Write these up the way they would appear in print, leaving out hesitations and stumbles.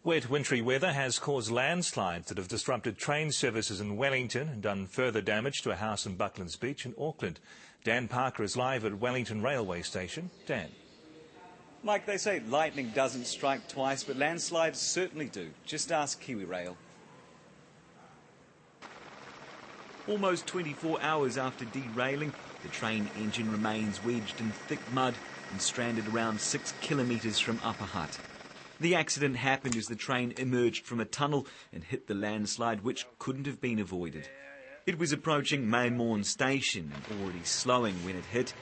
Wet wintry weather has caused landslides that have disrupted train services in Wellington and done further damage to a house in Bucklands Beach in Auckland. Dan Parker is live at Wellington Railway Station. Dan. Mike, they say lightning doesn't strike twice, but landslides certainly do. Just ask Kiwi Rail. Almost 24 hours after derailing, the train engine remains wedged in thick mud and stranded around 6 kilometres from Upper Hutt. The accident happened as the train emerged from a tunnel and hit the landslide, which couldn't have been avoided. It was approaching Maymorn station and already slowing when it hit.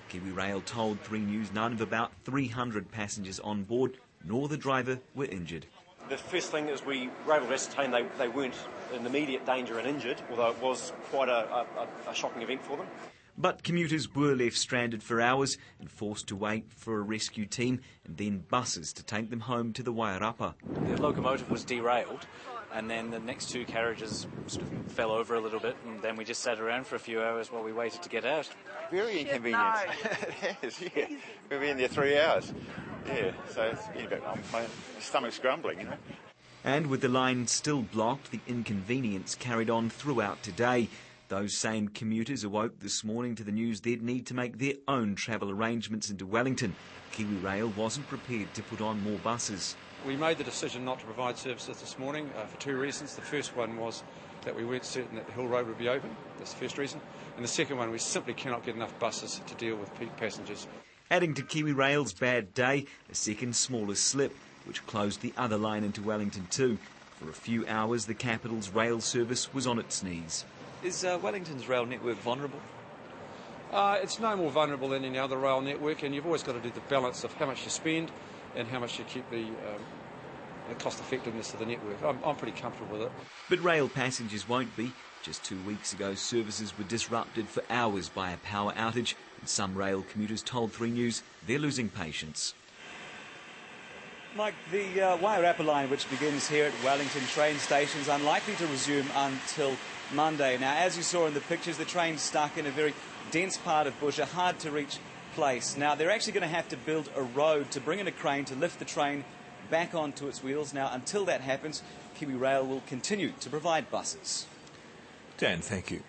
Kiwi Rail told 3 News none of about 300 passengers on board, nor the driver, were injured. The first thing is we were able to ascertain they weren't in immediate danger and injured, although it was quite a shocking event for them. But commuters were left stranded for hours and forced to wait for a rescue team and then buses to take them home to the Wairarapa. The locomotive was derailed, and then the next 2 carriages sort of fell over a little bit, and then we just sat around for a few hours while we waited to get out. Very inconvenient. It is, yeah. We've been there 3 hours. Yeah, so it's been a bit, my stomach's grumbling, you know. And with the line still blocked, the inconvenience carried on throughout today. Those same commuters awoke this morning to the news they'd need to make their own travel arrangements into Wellington. Kiwi Rail wasn't prepared to put on more buses. We made the decision not to provide services this morning for 2 reasons. The first one was that we weren't certain that the Hill Road would be open. That's the first reason. And the second one, we simply cannot get enough buses to deal with peak passengers. Adding to Kiwi Rail's bad day, a second smaller slip, which closed the other line into Wellington too. For a few hours, the capital's rail service was on its knees. Is Wellington's rail network vulnerable? It's no more vulnerable than any other rail network, and you've always got to do the balance of how much you spend and how much you keep the cost effectiveness of the network. I'm pretty comfortable with it. But rail passengers won't be. Just 2 weeks ago, services were disrupted for hours by a power outage, and some rail commuters told 3 News they're losing patience. Mike, the Wairarapa line, which begins here at Wellington train station, is unlikely to resume until Monday. Now, as you saw in the pictures, the train's stuck in a very dense part of bush, a hard-to-reach place. Now, they're actually going to have to build a road to bring in a crane to lift the train back onto its wheels. Now, until that happens, Kiwi Rail will continue to provide buses. Dan, thank you.